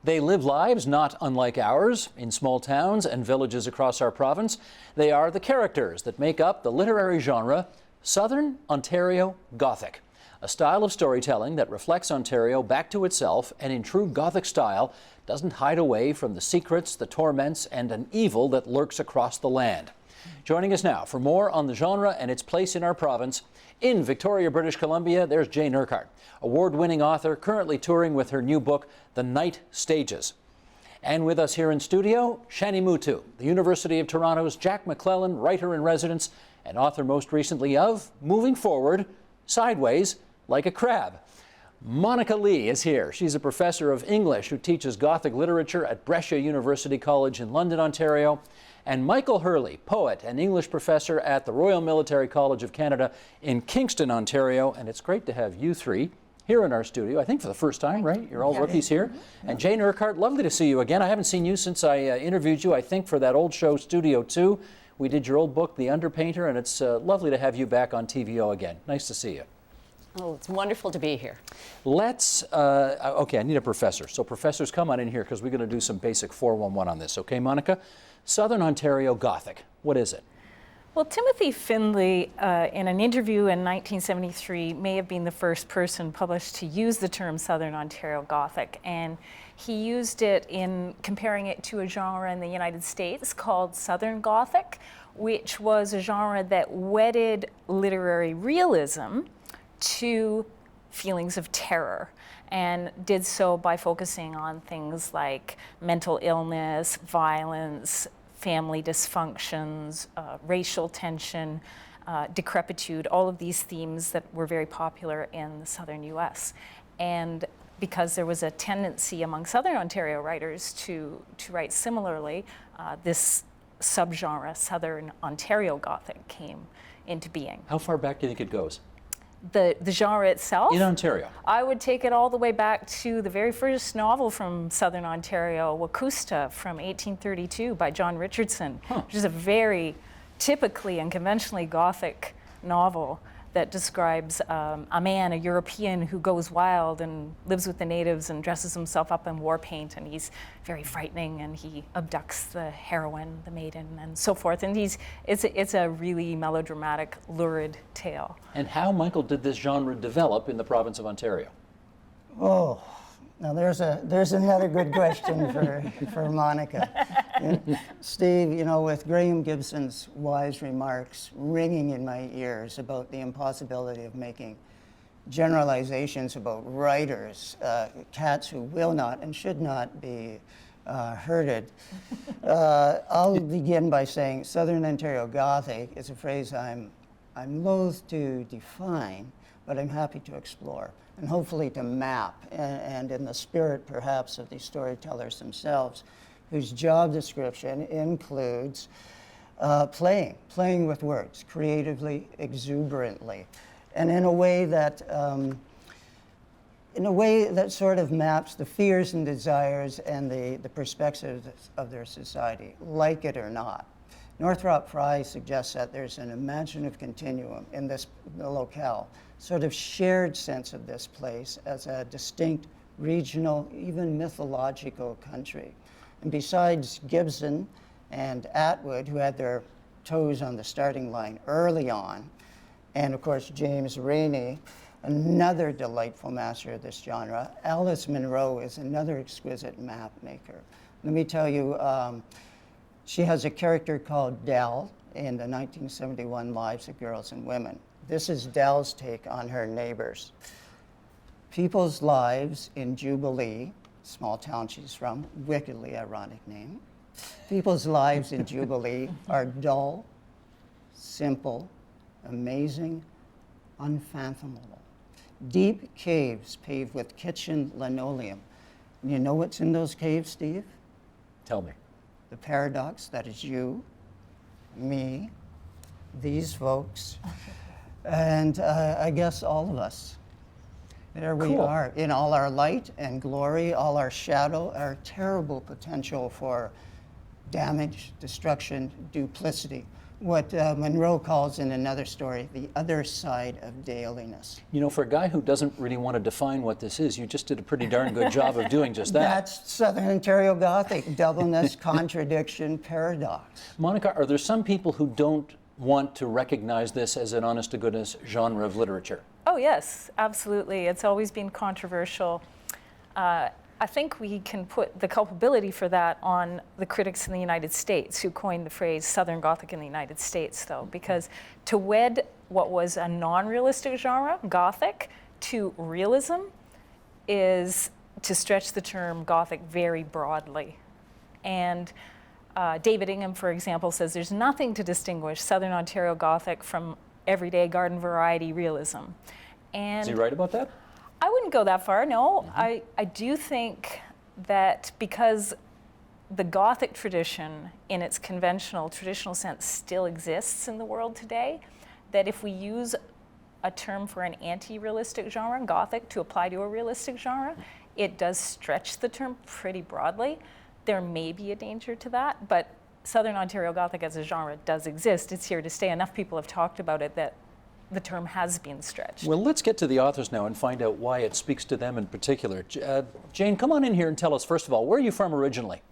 They live lives not unlike ours in small towns and villages across our province. They are the characters that make up the literary genre Southern Ontario Gothic, a style of storytelling that reflects Ontario back to itself and in true Gothic style doesn't hide away from the secrets, the torments, and an evil that lurks across the land. Joining us now for more on the genre and its place in our province, in Victoria, British Columbia, there's Jane Urquhart, award-winning author currently touring with her new book, The Night Stages. And with us here in studio, Shani Mutu, the University of Toronto's Jack McClellan writer-in-residence and author most recently of Moving Forward, Sideways, Like a Crab. Monica Lee is here. She's a professor of English who teaches Gothic literature at Brescia University College in London, Ontario. And Michael Hurley, poet and English professor at the Royal Military College of Canada in Kingston, Ontario. And it's great to have you three here in our studio, I think for the first time, right? You're all rookies here. And Jane Urquhart, lovely to see you again. I haven't seen you since I interviewed you, I think, for that old show, Studio 2. We did your old book, The Underpainter, and it's lovely to have you back on TVO again. Nice to see you. Oh, it's wonderful to be here. Let's, okay, I need a professor. So professors, come on in here because we're going to do some basic 411 on this. Okay, Monica? Southern Ontario Gothic, what is it? Well, Timothy Findlay, in an interview in 1973, may have been the first person published to use the term Southern Ontario Gothic, and he used it in comparing it to a genre in the United States called Southern Gothic, which was a genre that wedded literary realism to feelings of terror, and did so by focusing on things like mental illness, violence, family dysfunctions, racial tension, decrepitude, all of these themes that were very popular in the southern US. And because there was a tendency among Southern Ontario writers to write similarly, this subgenre, Southern Ontario Gothic, came into being. How far back do you think it goes? The genre itself? In Ontario. I would take it all the way back to the very first novel from Southern Ontario, Wacusta, from 1832 by John Richardson, which is a very typically and conventionally Gothic novel that describes a man, a European, who goes wild and lives with the natives and dresses himself up in war paint, and he's very frightening, and he abducts the heroine, the maiden, and so forth. And it's a really melodramatic, lurid tale. And how, Michael, did this genre develop in the province of Ontario? Oh, now there's another good question for Monica. Steve, you know, with Graham Gibson's wise remarks ringing in my ears about the impossibility of making generalizations about writers, cats who will not and should not be herded, I'll begin by saying Southern Ontario Gothic is a phrase I'm loath to define, but I'm happy to explore and hopefully to map, and in the spirit perhaps of these storytellers themselves, whose job description includes playing with words, creatively, exuberantly, and in a way that sort of maps the fears and desires and the perspectives of their society, like it or not. Northrop Frye suggests that there's an imaginative continuum in the locale, sort of shared sense of this place as a distinct regional, even mythological country. And besides Gibson and Atwood, who had their toes on the starting line early on, and of course James Rainey, another delightful master of this genre, Alice Munro is another exquisite map maker. Let me tell you, she has a character called Dell in the 1971 Lives of Girls and Women. This is Dell's take on her neighbors. People's lives in Jubilee, small town she's from, wickedly ironic name. People's lives in Jubilee are dull, simple, amazing, unfathomable. Deep caves paved with kitchen linoleum. And you know what's in those caves, Steve? Tell me. The paradox that is you, me, these folks, and I guess all of us. There we are, in all our light and glory, all our shadow, our terrible potential for damage, destruction, duplicity, what Munro calls in another story, the other side of dailiness. You know, for a guy who doesn't really want to define what this is, you just did a pretty darn good job of doing just that. That's Southern Ontario Gothic, doubleness, contradiction, paradox. Monica, are there some people who don't want to recognize this as an honest-to-goodness genre of literature? Oh yes, absolutely. It's always been controversial. I think we can put the culpability for that on the critics in the United States who coined the phrase Southern Gothic in the United States, though, because to wed what was a non-realistic genre, Gothic, to realism is to stretch the term Gothic very broadly. And David Ingham, for example, says there's nothing to distinguish Southern Ontario Gothic from everyday garden variety realism. And Is he right about that? I wouldn't go that far, no. I do think that because the Gothic tradition in its conventional, traditional sense still exists in the world today, that if we use a term for an anti-realistic genre, Gothic, to apply to a realistic genre, it does stretch the term pretty broadly. There may be a danger to that, but Southern Ontario Gothic as a genre does exist. It's here to stay. Enough people have talked about it that the term has been stretched. Well, let's get to the authors now and find out why it speaks to them in particular. Jane, come on in here and tell us, first of all, where are you from originally?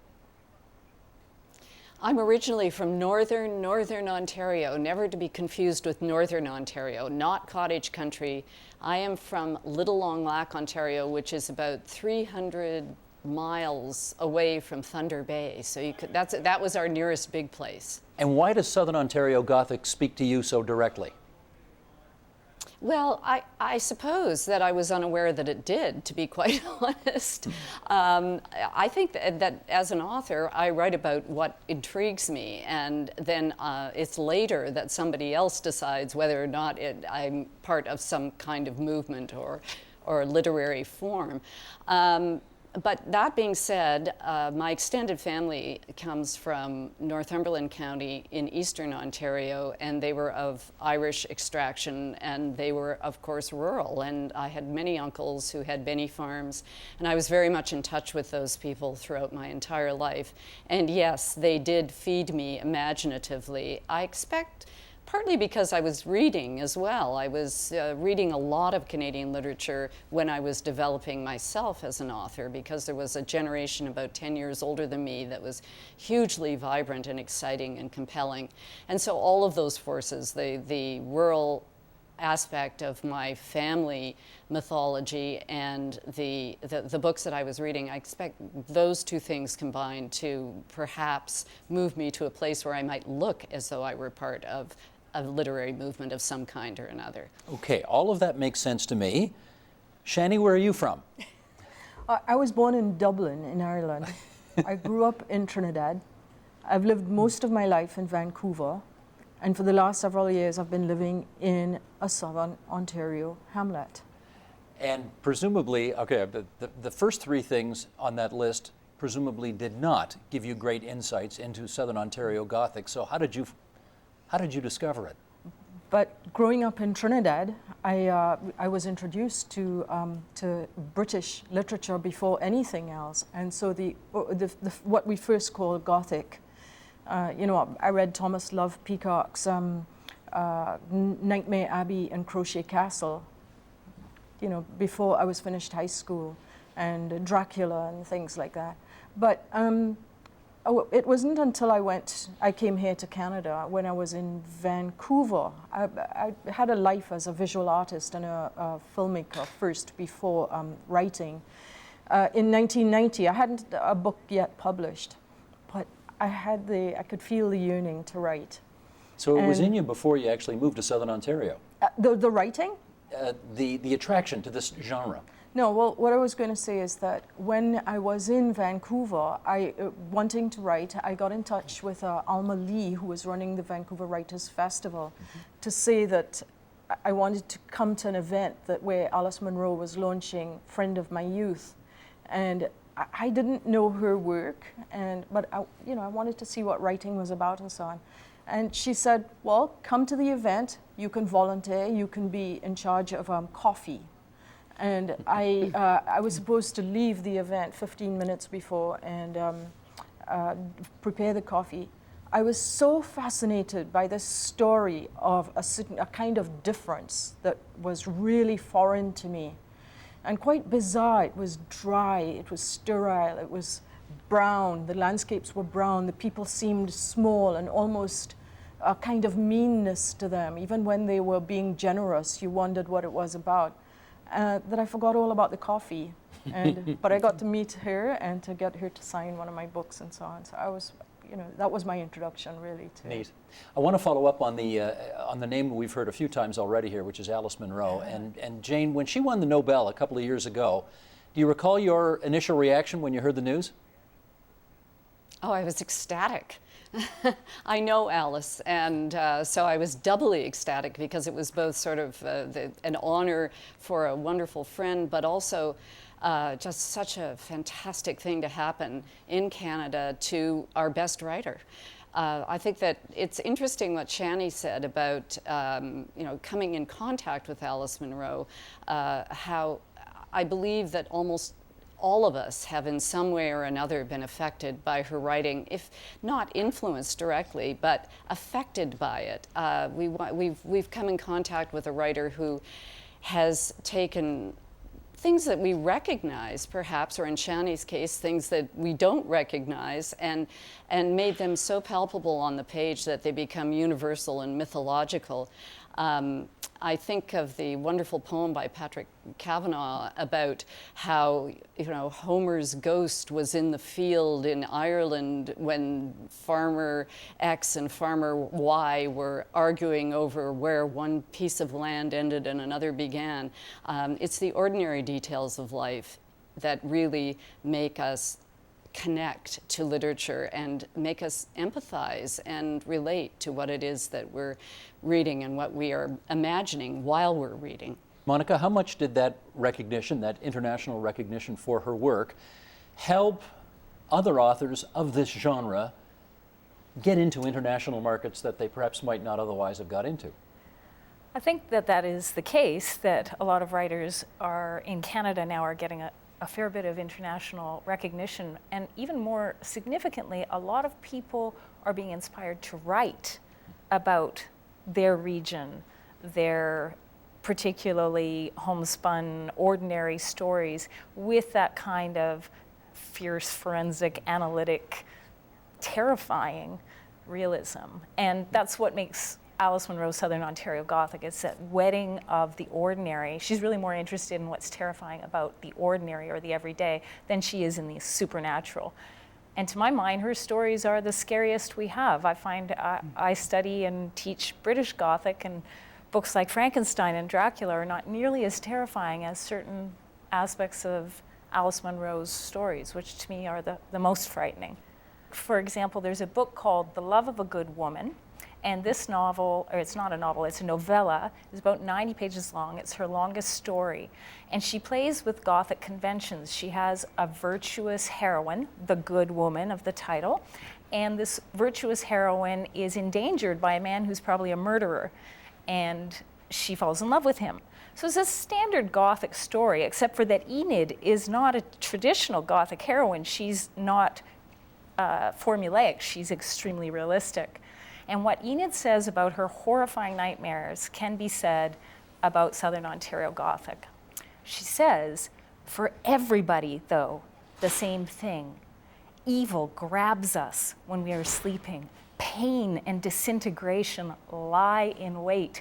I'm originally from northern Ontario, never to be confused with Northern Ontario, not cottage country. I am from Little Long Lac, Ontario, which is about 300 miles away from Thunder Bay. So that was our nearest big place. And why does Southern Ontario Gothic speak to you so directly? Well, I suppose that I was unaware that it did, to be quite honest. I think that as an author, I write about what intrigues me, and then it's later that somebody else decides whether or not I'm part of some kind of movement or literary form. But that being said, my extended family comes from Northumberland County in eastern Ontario, and they were of Irish extraction, and they were, of course, rural. And I had many uncles who had many farms, and I was very much in touch with those people throughout my entire life. And yes, they did feed me imaginatively. I expect partly because I was reading as well. I was reading a lot of Canadian literature when I was developing myself as an author, because there was a generation about 10 years older than me that was hugely vibrant and exciting and compelling. And so all of those forces, the rural aspect of my family mythology and the books that I was reading, I expect those two things combined to perhaps move me to a place where I might look as though I were part of a literary movement of some kind or another. Okay, all of that makes sense to me. Shani, where are you from? I was born in Dublin, in Ireland. I grew up in Trinidad. I've lived most of my life in Vancouver, and for the last several years I've been living in a Southern Ontario hamlet. And presumably, okay, the first three things on that list presumably did not give you great insights into Southern Ontario Gothic. So how did you discover it? But growing up in Trinidad, I was introduced to British literature before anything else, and so what we first call Gothic. I read Thomas Love Peacock's Nightmare Abbey and Crochet Castle, before I was finished high school, and Dracula and things like that. But it wasn't until I came here to Canada when I was in Vancouver. I had a life as a visual artist and a filmmaker first before writing. In 1990, I hadn't a book yet published, but I could feel the yearning to write. So it was in you before you actually moved to Southern Ontario? The writing? The attraction to this genre. No, well, what I was going to say is that when I was in Vancouver, wanting to write, I got in touch with Alma Lee, who was running the Vancouver Writers Festival, to say that I wanted to come to an event where Alice Munro was launching Friend of My Youth. And I didn't know her work, but I wanted to see what writing was about and so on. And she said, well, come to the event, you can volunteer, you can be in charge of coffee. And I was supposed to leave the event 15 minutes before and prepare the coffee. I was so fascinated by this story of a kind of difference that was really foreign to me and quite bizarre. It was dry, it was sterile, it was brown, the landscapes were brown, the people seemed small and almost a kind of meanness to them. Even when they were being generous, you wondered what it was about. That I forgot all about the coffee. But I got to meet her and to get her to sign one of my books and so on. So I was, that was my introduction really to Neat. I want to follow up on the name we've heard a few times already here, which is Alice Munro. And Jane, when she won the Nobel a couple of years ago, do you recall your initial reaction when you heard the news? Oh, I was ecstatic. I know Alice, and so I was doubly ecstatic because it was both sort of an honor for a wonderful friend, but also just such a fantastic thing to happen in Canada to our best writer. I think that it's interesting what Shani said about coming in contact with Alice Munro, how I believe that almost all of us have in some way or another been affected by her writing, if not influenced directly, but affected by it. We've come in contact with a writer who has taken things that we recognize, perhaps, or in Shani's case, things that we don't recognize, and made them so palpable on the page that they become universal and mythological. I think of the wonderful poem by Patrick Kavanagh about how Homer's ghost was in the field in Ireland when Farmer X and Farmer Y were arguing over where one piece of land ended and another began. It's the ordinary details of life that really make us connect to literature and make us empathize and relate to what it is that we're reading and what we are imagining while we're reading. Monica, how much did that recognition, that international recognition for her work, help other authors of this genre get into international markets that they perhaps might not otherwise have got into? I think that is the case, that a lot of writers in Canada now are getting a fair bit of international recognition, and even more significantly, a lot of people are being inspired to write about their region, their particularly homespun, ordinary stories with that kind of fierce, forensic, analytic, terrifying realism. And that's what makes Alice Munro's Southern Ontario Gothic. It's that wedding of the ordinary. She's really more interested in what's terrifying about the ordinary or the everyday than she is in the supernatural. And to my mind, her stories are the scariest we have. I find I study and teach British Gothic, and books like Frankenstein and Dracula are not nearly as terrifying as certain aspects of Alice Munro's stories, which to me are the most frightening. For example, there's a book called The Love of a Good Woman. And this novel, or it's not a novel, it's a novella, is about 90 pages long. It's her longest story. And she plays with Gothic conventions. She has a virtuous heroine, the good woman of the title, and this virtuous heroine is endangered by a man who's probably a murderer, and she falls in love with him. So it's a standard Gothic story, except for that Enid is not a traditional Gothic heroine. She's not formulaic, she's extremely realistic. And what Enid says about her horrifying nightmares can be said about Southern Ontario Gothic. She says, for everybody, though, the same thing. Evil grabs us when we are sleeping. Pain and disintegration lie in wait.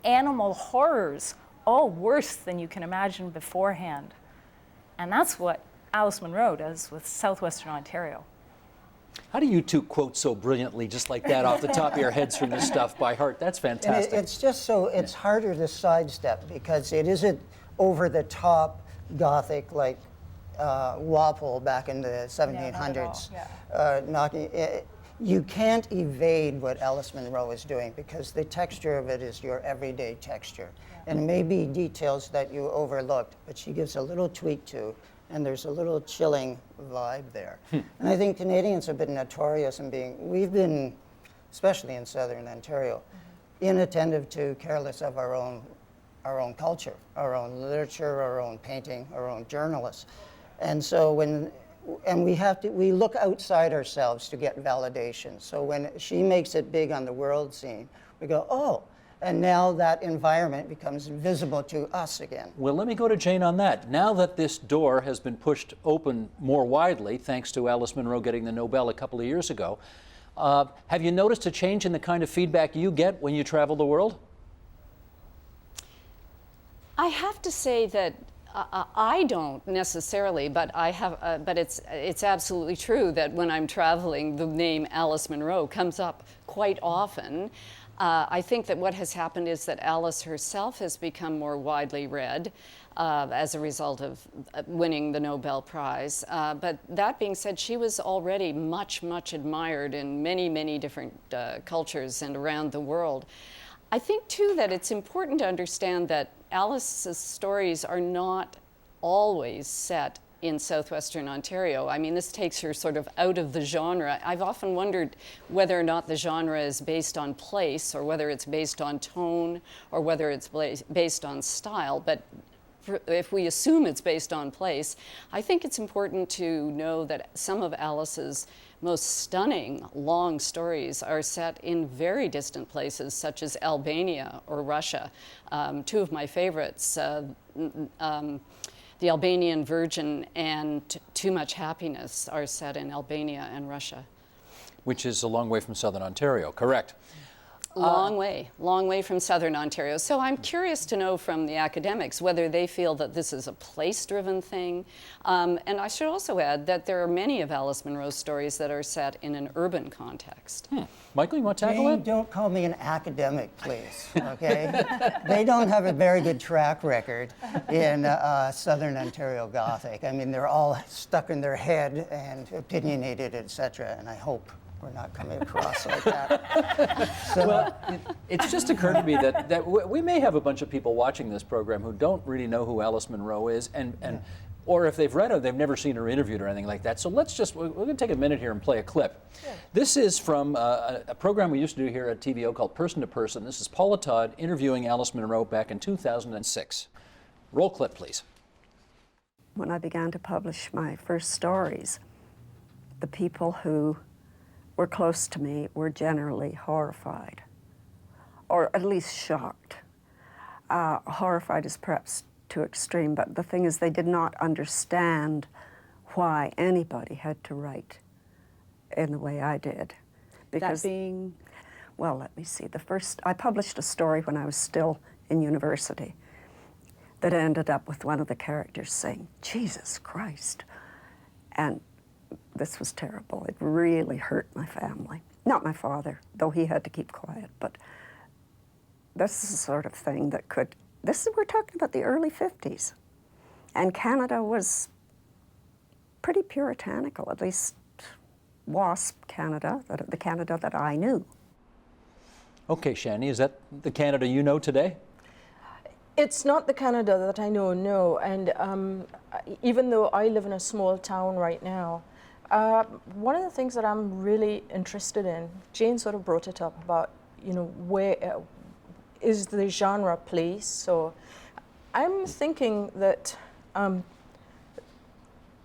Animal horrors, all worse than you can imagine beforehand. And that's what Alice Munro does with Southwestern Ontario. How do you two quote so brilliantly, just like that, off the top of your heads from this stuff by heart? That's fantastic. It's just so, it's harder to sidestep because it isn't over-the-top Gothic like Walpole back in the 1700s. You can't evade what Alice Munro is doing because the texture of it is your everyday texture. And maybe details that you overlooked, but she gives a little tweak to, and there's a little chilling vibe there. And I think Canadians have been notorious in we've been, especially in Southern Ontario, inattentive to, careless of our own culture, our own literature, our own painting, our own journalists. And so when and we look outside ourselves to get validation. So when she makes it big on the world scene, we go, oh, and now that environment becomes visible to us again. Well, let me go to Jane on that. Now that this door has been pushed open more widely, thanks to Alice Munro getting the Nobel a couple of years ago, have you noticed a change in the kind of feedback you get when you travel the world? I have to say that I don't necessarily, but I have. But it's absolutely true that when I'm traveling, the name Alice Munro comes up quite often. I think that what has happened is that Alice herself has become more widely read as a result of winning the Nobel Prize. But that being said, she was already much, much admired in many, many different cultures and around the world. I think, too, that it's important to understand that Alice's stories are not always set in southwestern Ontario. I mean, this takes her sort of out of the genre. I've often wondered whether or not the genre is based on place, or whether it's based on tone, or whether it's based on style. But if we assume it's based on place, I think it's important to know that some of Alice's most stunning long stories are set in very distant places, such as Albania or Russia. Two of my favorites, The Albanian Virgin and Too Much Happiness, are set in Albania and Russia. Which is a long way from Southern Ontario, correct? Long way from Southern Ontario. So I'm curious to know from the academics whether they feel that this is a place-driven thing. And I should also add that there are many of Alice Munro's stories that are set in an urban context. Michael, you want to tackle Jane, it? don't call me an academic, please, okay? They don't have a very good track record in Southern Ontario Gothic. I mean, they're all stuck in their head and opinionated, etc., and I hope we're not coming across like that. So, Well, it's just occurred to me that we may have a bunch of people watching this program who don't really know who Alice Munro is, or if they've read her, they've never seen her interviewed or anything like that. So we're going to take a minute here and play a clip. Yeah. This is from a program we used to do here at TVO called Person to Person. This is Paula Todd interviewing Alice Munro back in 2006. Roll clip, please. When I began to publish my first stories, the people who were close to me were generally horrified, or at least shocked. Horrified is perhaps too extreme, but the thing is they did not understand why anybody had to write in the way I did. Because That being? Well, let me see. I published a story when I was still in university that ended up with one of the characters saying, "Jesus Christ." And this was terrible. It really hurt my family. Not my father, though he had to keep quiet, but this is the sort of thing that we're talking about the early 50s. And Canada was pretty puritanical, at least WASP Canada, the Canada that I knew. Okay, Shani, is that the Canada you know today? It's not the Canada that I know, no. And even though I live in a small town right now, one of the things that I'm really interested in, Jane sort of brought it up about, where is the genre place? So I'm thinking that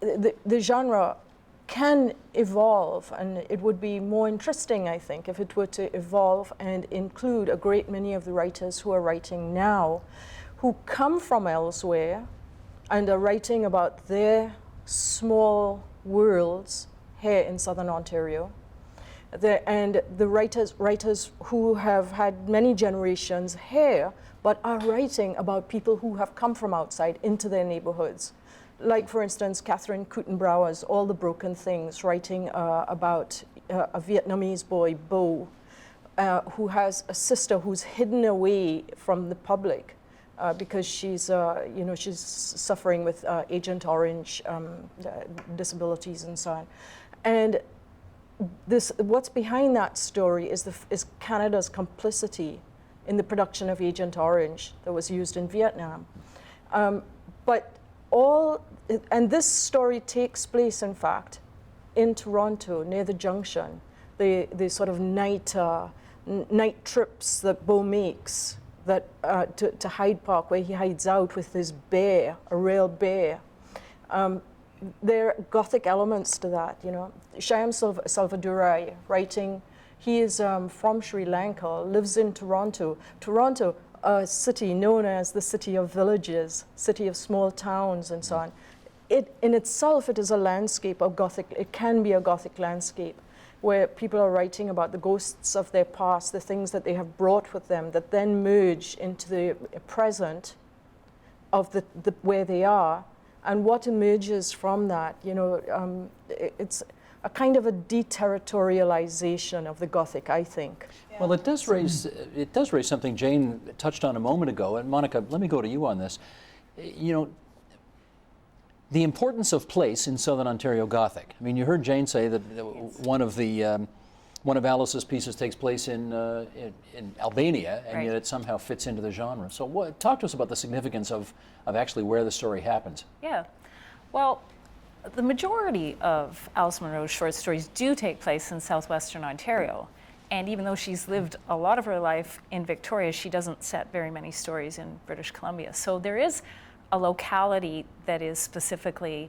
the genre can evolve, and it would be more interesting, I think, if it were to evolve and include a great many of the writers who are writing now, who come from elsewhere and are writing about their small worlds here in Southern Ontario. And the writers who have had many generations here, but are writing about people who have come from outside into their neighborhoods. Like, for instance, Catherine Kutenbrouwer's All the Broken Things, writing about a Vietnamese boy, Bo, who has a sister who's hidden away from the public because she's suffering with Agent Orange disabilities and so on. And what's behind that story is Canada's complicity in the production of Agent Orange that was used in Vietnam. And this story takes place, in fact, in Toronto, near the Junction. The sort of night trips that Bo makes to Hyde Park, where he hides out with his bear, a real bear. there are Gothic elements to that, you know. Shyam Salvadurai writing, he is from Sri Lanka, lives in Toronto. Toronto, a city known as the city of villages, city of small towns and so on. It in itself, it is a landscape of Gothic, it can be a Gothic landscape, where people are writing about the ghosts of their past, the things that they have brought with them that then merge into the present of the where they are, and what emerges from that. You know, it's a kind of a deterritorialization of the Gothic, I think. Well, it does raise something Jane touched on a moment ago, and Monica, let me go to you on this. You know, the importance of place in Southern Ontario Gothic. I mean, you heard Jane say that one of Alice's pieces takes place in Albania, and yet it somehow fits into the genre. So, talk to us about the significance of actually where the story happens. Yeah, well, the majority of Alice Munro's short stories do take place in southwestern Ontario. And even though she's lived a lot of her life in Victoria, she doesn't set very many stories in British Columbia. So there is a locality that is specifically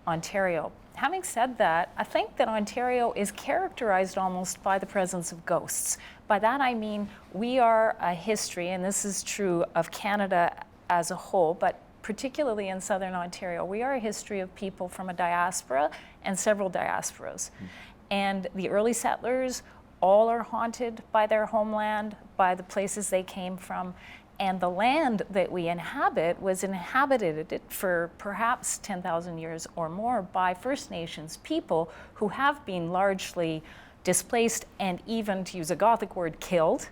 Ontario. Having said that, I think that Ontario is characterized almost by the presence of ghosts. By that I mean we are a history, and this is true of Canada as a whole, but particularly in Southern Ontario, we are a history of people from a diaspora and several diasporas. And the early settlers all are haunted by their homeland, by the places they came from. And the land that we inhabit was inhabited for perhaps 10,000 years or more by First Nations people who have been largely displaced and even, to use a Gothic word, killed,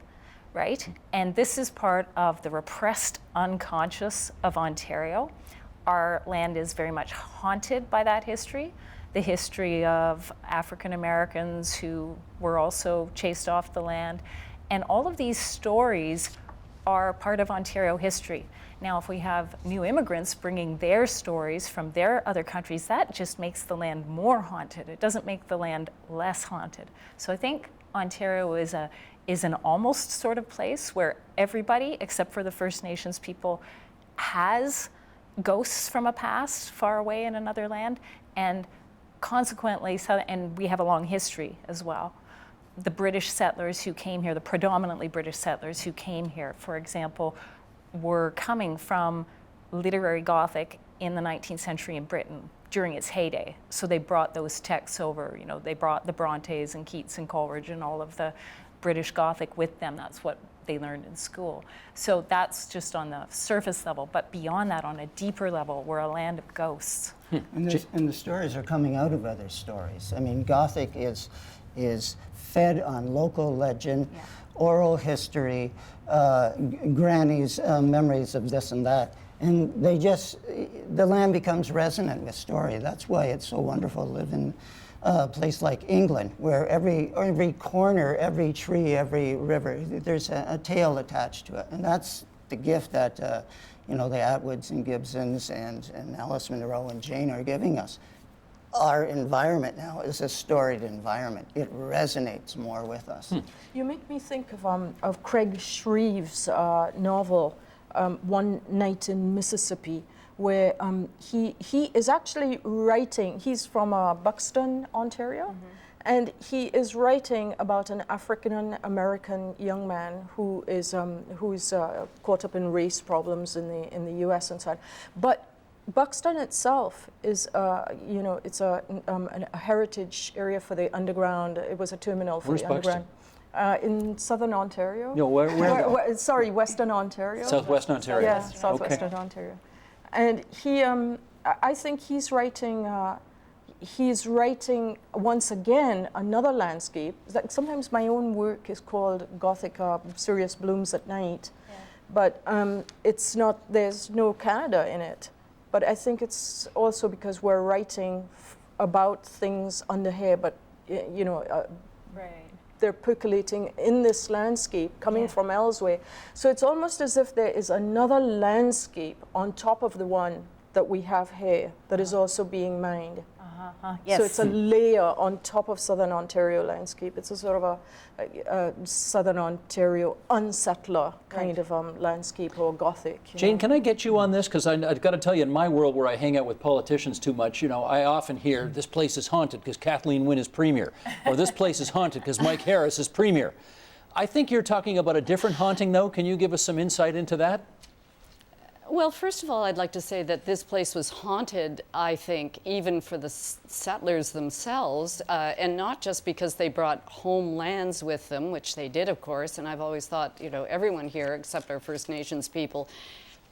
right? And this is part of the repressed unconscious of Ontario. Our land is very much haunted by that history. The history of African Americans who were also chased off the land. And all of these stories are part of Ontario history. Now, if we have new immigrants bringing their stories from their other countries, that just makes the land more haunted. It doesn't make the land less haunted. So I think Ontario is an almost sort of place where everybody, except for the First Nations people, has ghosts from a past far away in another land, and consequently, and we have a long history as well. The British settlers who came here, the predominantly British settlers who came here, for example, were coming from literary Gothic in the 19th century in Britain during its heyday. So they brought those texts over, you know, they brought the Brontes and Keats and Coleridge and all of the British Gothic with them. That's what they learned in school. So that's just on the surface level, but beyond that, on a deeper level, we're a land of ghosts. And the stories are coming out of other stories. I mean, Gothic is fed on local legend, oral history, grannies' memories of this and that. And the land becomes resonant with story. That's why it's so wonderful to live in a place like England, where every corner, every tree, every river, there's a tale attached to it. And that's the gift that the Atwoods and Gibsons and Alice Munro and Jane are giving us. Our environment now is a storied environment. It resonates more with us. You make me think of Craig Shreve's novel, One Night in Mississippi, where he is actually writing, he's from Buxton, Ontario, and he is writing about an African-American young man who is caught up in race problems in the U.S. and so on. But Buxton itself is, it's a heritage area for the underground. It was a terminal for the underground. In Southern Ontario. No, where? Sorry, Western Ontario. Southwestern Ontario. Yeah, Southwestern Ontario. And he, I think he's writing once again another landscape. Like sometimes my own work is called Gothic Serious Blooms at Night, but it's not. There's no Canada in it. But I think it's also because we're writing about things under here, but they're percolating in this landscape coming from elsewhere. So it's almost as if there is another landscape on top of the one that we have here that is also being mined. Yes. So it's a layer on top of Southern Ontario landscape. It's a sort of a Southern Ontario unsettler kind of landscape, or Gothic. Jane, can I get you on this? Because I've got to tell you, in my world where I hang out with politicians too much, you know, I often hear this place is haunted because Kathleen Wynne is premier, or this place is haunted because Mike Harris is premier. I think you're talking about a different haunting, though. Can you give us some insight into that? Well, first of all, I'd like to say that this place was haunted, I think, even for the settlers themselves, and not just because they brought homelands with them, which they did, of course, and I've always thought, you know, everyone here, except our First Nations people,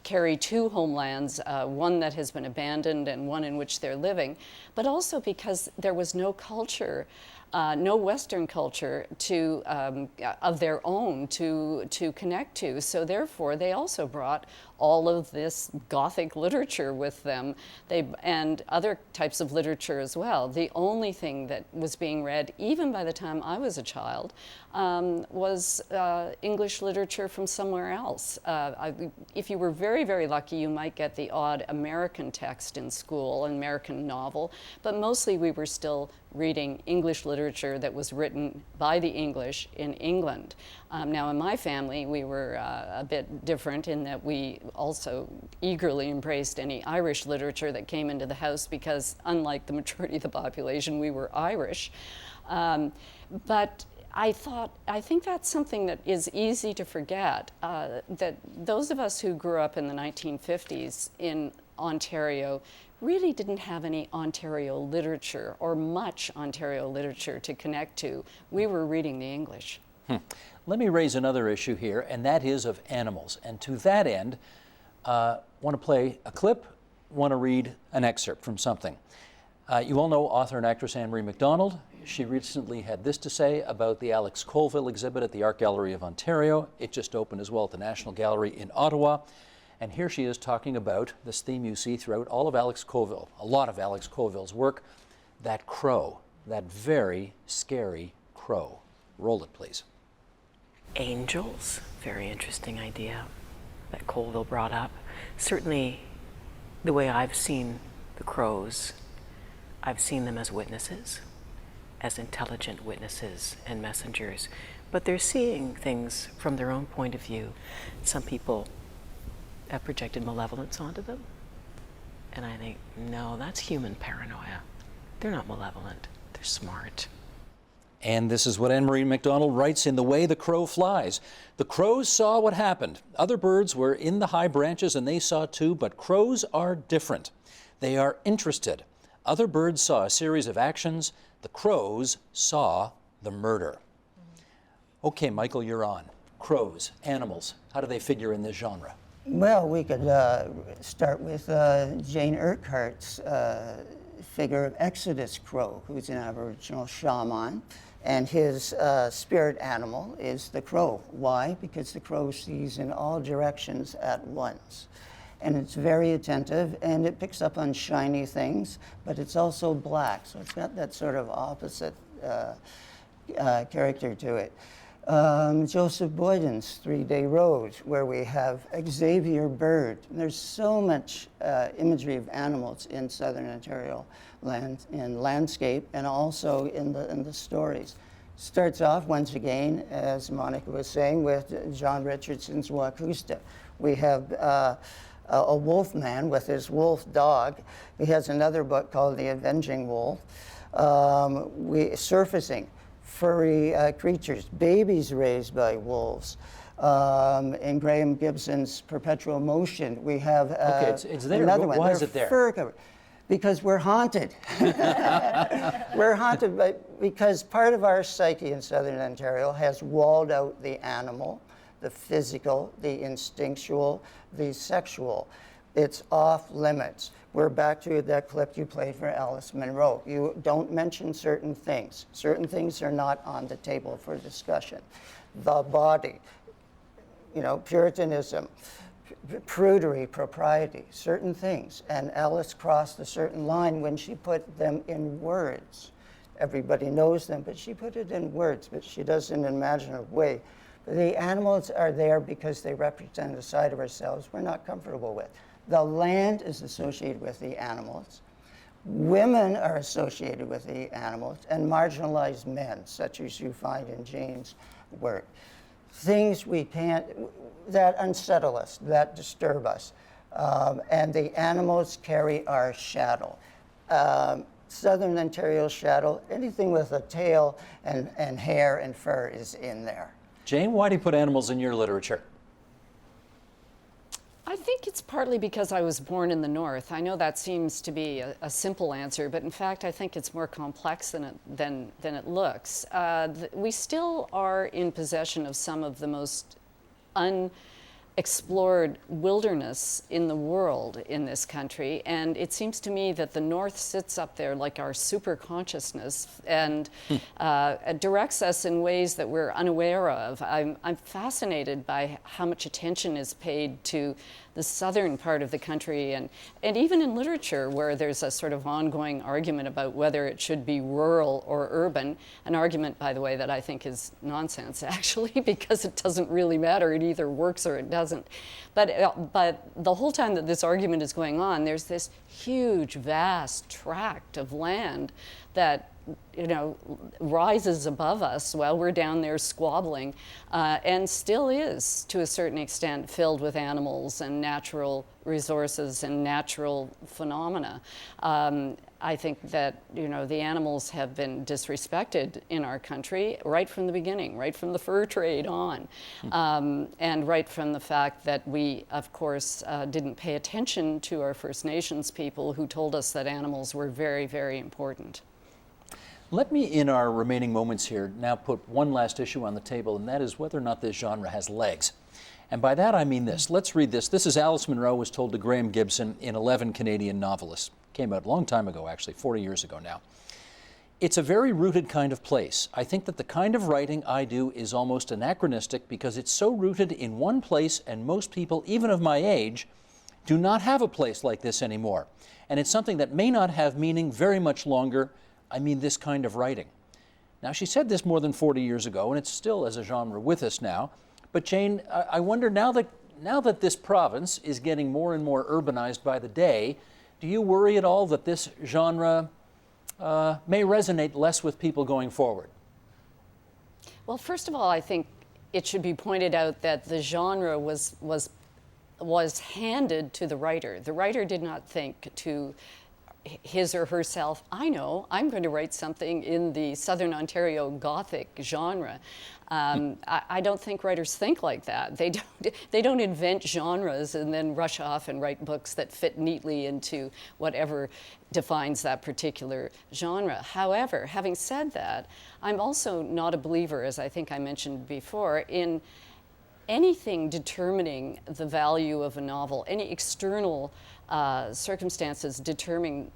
carry two homelands, one that has been abandoned and one in which they're living, but also because there was no culture, no Western culture of their own to connect to. So therefore, they also brought all of this Gothic literature with them, and other types of literature as well. The only thing that was being read, even by the time I was a child, was English literature from somewhere else. If you were very, very lucky, you might get the odd American text in school, an American novel, but mostly we were still reading English literature that was written by the English in England. Now, in my family, we were a bit different in that we also eagerly embraced any Irish literature that came into the house because, unlike the majority of the population, we were Irish. But I think that's something that is easy to forget, that those of us who grew up in the 1950s in Ontario really didn't have any Ontario literature or much Ontario literature to connect to. We were reading the English. Let me raise another issue here, and that is of animals. And to that end, want to play a clip, want to read an excerpt from something. You all know author and actress Anne Marie MacDonald. She recently had this to say about the Alex Colville exhibit at the Art Gallery of Ontario. It just opened as well at the National Gallery in Ottawa. And here she is talking about this theme you see throughout all of Alex Colville, a lot of Alex Colville's work, that crow, that very scary crow. Roll it, please. Angels, very interesting idea that Colville brought up. Certainly, the way I've seen the crows, I've seen them as witnesses, as intelligent witnesses and messengers, but they're seeing things from their own point of view. Some people have projected malevolence onto them, and I think, no, that's human paranoia. They're not malevolent, they're smart. And this is what Anne Marie MacDonald writes in The Way the Crow Flies. The crows saw what happened. Other birds were in the high branches and they saw too, but crows are different. They are interested. Other birds saw a series of actions. The crows saw the murder. Okay, Michael, you're on. Crows, animals, how do they figure in this genre? Well, we could start with Jane Urquhart's figure of Exodus Crow, who's an Aboriginal shaman, and his spirit animal is the crow. Why? Because the crow sees in all directions at once. And it's very attentive, and it picks up on shiny things, but it's also black, so it's got that sort of opposite character to it. Joseph Boyden's 3-Day Road, where we have Xavier Bird. There's so much imagery of animals in Southern Ontario in landscape and also in the stories. Starts off once again, as Monica was saying, with John Richardson's Wakusta. We have a wolf man with his wolf dog. He has another book called The Avenging Wolf. Surfacing furry creatures, babies raised by wolves. In Graham Gibson's Perpetual Motion, we have it's there. another one. Why is it there? Fur cover. Because we're haunted. We're haunted because part of our psyche in Southern Ontario has walled out the animal, the physical, the instinctual, the sexual. It's off limits. We're back to that clip you played for Alice Munro. You don't mention certain things. Certain things are not on the table for discussion. The body, Puritanism, prudery, propriety, certain things. And Alice crossed a certain line when she put them in words. Everybody knows them, but she put it in words, but she does it in an imaginative way. The animals are there because they represent a side of ourselves we're not comfortable with. The land is associated with the animals. Women are associated with the animals, and marginalized men, such as you find in Jane's work. Things we can't, that unsettle us, that disturb us. And the animals carry our shadow. Southern Ontario shadow, anything with a tail and hair and fur is in there. Jane, why do you put animals in your literature? I think it's partly because I was born in the North. I know that seems to be a simple answer, but in fact, I think it's more complex than it looks. We still are in possession of some of the most unexplored wilderness in the world in this country, and it seems to me that the North sits up there like our super consciousness and directs us in ways that we're unaware of. I'm fascinated by how much attention is paid to the southern part of the country, and even in literature where there's a sort of ongoing argument about whether it should be rural or urban, an argument, by the way, that I think is nonsense actually, because it doesn't really matter. It either works or it doesn't. But the whole time that this argument is going on, there's this huge, vast tract of land that rises above us while we're down there squabbling, and still is, to a certain extent, filled with animals and natural resources and natural phenomena. I think that, the animals have been disrespected in our country right from the beginning, right from the fur trade on, and right from the fact that we, of course, didn't pay attention to our First Nations people who told us that animals were very, very important. Let me, in our remaining moments here, now put one last issue on the table, and that is whether or not this genre has legs. And by that I mean this. Let's read this. This is Alice Munro was told to Graham Gibson in 11 Canadian Novelists. Came out a long time ago, actually, 40 years ago now. It's a very rooted kind of place. I think that the kind of writing I do is almost anachronistic because it's so rooted in one place, and most people, even of my age, do not have a place like this anymore. And it's something that may not have meaning very much longer. I mean this kind of writing. Now, she said this more than 40 years ago, and it's still as a genre with us now. But Jane, I wonder, now that this province is getting more and more urbanized by the day, do you worry at all that this genre may resonate less with people going forward? Well, first of all, I think it should be pointed out that the genre was handed to the writer. The writer did not think to his or herself, I know, I'm going to write something in the Southern Ontario Gothic genre. I don't think writers think like that. They don't invent genres and then rush off and write books that fit neatly into whatever defines that particular genre. However, having said that, I'm also not a believer, as I think I mentioned before, in anything determining the value of a novel, any external circumstances determining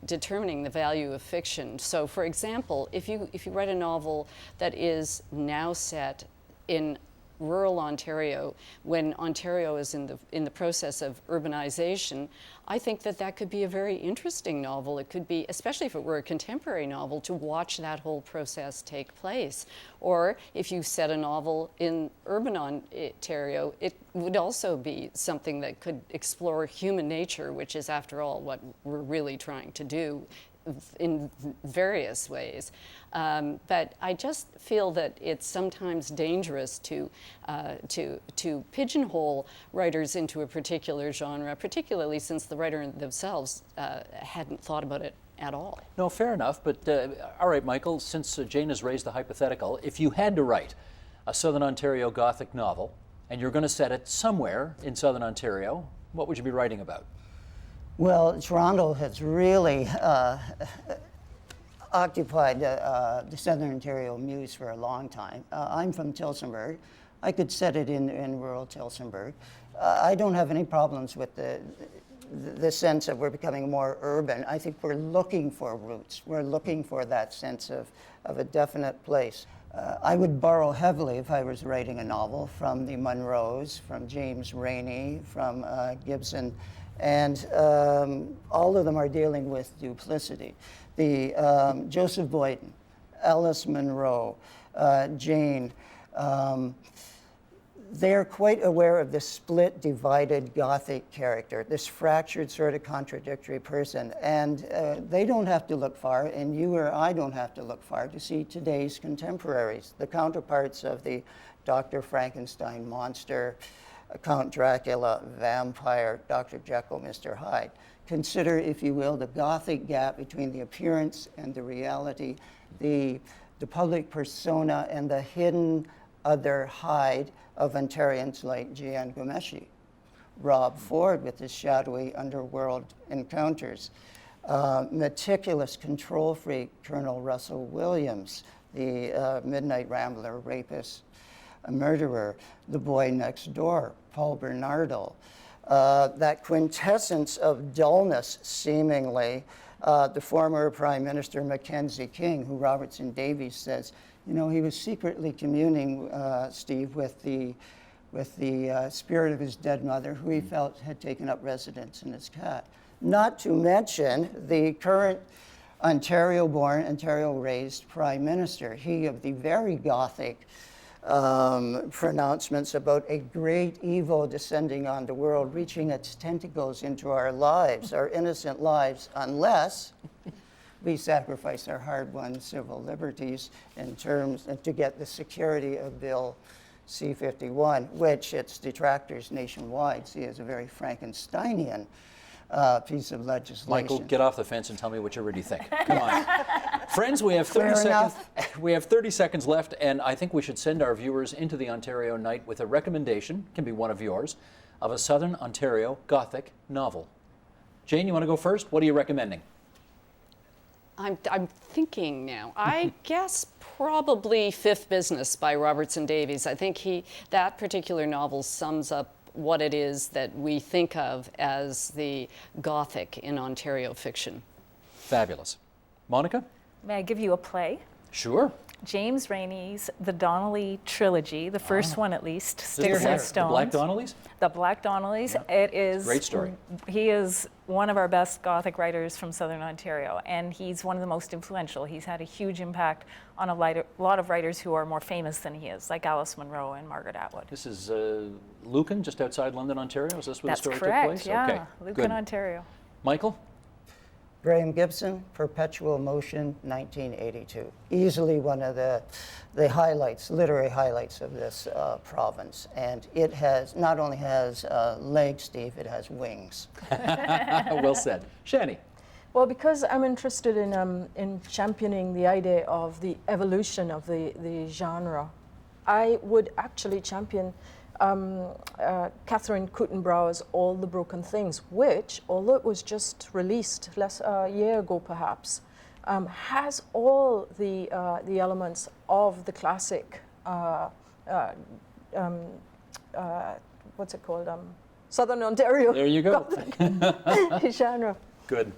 the value of fiction. So, for example, if you write a novel that is now set in rural Ontario, when Ontario is in the process of urbanization, I think that could be a very interesting novel. It could be, especially if it were a contemporary novel, to watch that whole process take place. Or if you set a novel in urban Ontario, it would also be something that could explore human nature, which is, after all, what we're really trying to do in various ways. But I just feel that it's sometimes dangerous to pigeonhole writers into a particular genre, particularly since the writer themselves hadn't thought about it at all. No, fair enough. But all right, Michael, since Jane has raised the hypothetical, if you had to write a Southern Ontario Gothic novel and you're going to set it somewhere in Southern Ontario, what would you be writing about? Well, Toronto has really occupied the Southern Ontario muse for a long time. I'm from Tillsonburg. I could set it in rural Tillsonburg. I don't have any problems with the sense that we're becoming more urban. I think we're looking for roots. We're looking for that sense of a definite place. I would borrow heavily, if I was writing a novel, from the Munros, from James Rainey, from Gibson, and all of them are dealing with duplicity. The Joseph Boyden, Alice Munro, Jane, they're quite aware of this split, divided Gothic character, this fractured, sort of contradictory person. And they don't have to look far, and you or I don't have to look far to see today's contemporaries, the counterparts of the Dr. Frankenstein monster, Count Dracula, vampire, Dr. Jekyll, Mr. Hyde. Consider, if you will, the Gothic gap between the appearance and the reality, the public persona and the hidden other Hyde of Ontarians like Gian Ghomeshi, Rob Ford with his shadowy underworld encounters, meticulous control freak Colonel Russell Williams, the midnight rambler, rapist, a murderer, the boy next door, Paul Bernardo, that quintessence of dullness, seemingly, the former Prime Minister Mackenzie King, who Robertson Davies says, you know, he was secretly communing, Steve, with the spirit of his dead mother, who he felt had taken up residence in his cat. Not to mention the current Ontario-born, Ontario-raised Prime Minister, he of the very Gothic pronouncements about a great evil descending on the world, reaching its tentacles into our lives, our innocent lives, unless we sacrifice our hard-won civil liberties in terms to get the security of Bill C-51, which its detractors nationwide see as a very Frankensteinian piece of legislation. Michael, get off the fence and tell me what you really think. Come on. Friends, we have 30 Fair seconds. enough. We have 30 seconds left, and I think we should send our viewers into the Ontario night with a recommendation, can be one of yours, of a Southern Ontario Gothic novel. Jane, you want to go first? What are you recommending? I'm thinking now. I guess probably Fifth Business by Robertson Davies. I think that particular novel sums up what it is that we think of as the Gothic in Ontario fiction. Fabulous. Monica? May I give you a play? Sure. James Rainey's The Donnelly Trilogy, the first one at least, Sticks and Stones. The Black Donnellys? The Black Donnellys. Yeah. It is Great story. He is one of our best Gothic writers from Southern Ontario, and he's one of the most influential. He's had a huge impact on a lot of writers who are more famous than he is, like Alice Munro and Margaret Atwood. This is Lucan, just outside London, Ontario. Is this where That's the story correct, took place? yeah. Okay. Lucan, Good. Ontario. Michael? Graham Perpetual Motion, 1982. Easily one of the highlights, literary highlights of this province. And it has, not only has legs, Steve, it has wings. Well said. Shani? Well, because I'm interested in championing the idea of the evolution of the genre, I would actually champion Catherine Kutenbrauer's All the Broken Things, which, although it was just released a year ago perhaps, has all the elements of the classic, what's it called? Southern Ontario. There you go. Gothic genre. Good.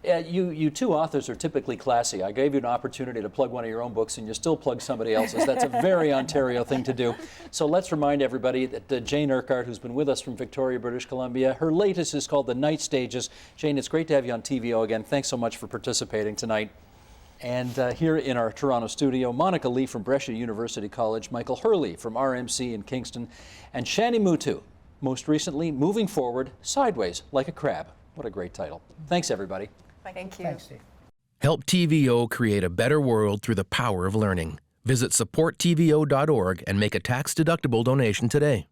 Yes. You two authors are typically classy. I gave you an opportunity to plug one of your own books, and you still plug somebody else's. That's a very Ontario thing to do. So let's remind everybody that Jane Urquhart, who's been with us from Victoria, British Columbia, her latest is called The Night Stages. Jane, it's great to have you on TVO again. Thanks so much for participating tonight. And here in our Toronto studio, Monica Lee from Brescia University College, Michael Hurley from RMC in Kingston, and Shani Mutu, most recently, Moving Forward, Sideways, Like a Crab. What a great title. Thanks, everybody. Thank you. Thanks, Steve. Help TVO create a better world through the power of learning. Visit supporttvo.org and make a tax-deductible donation today.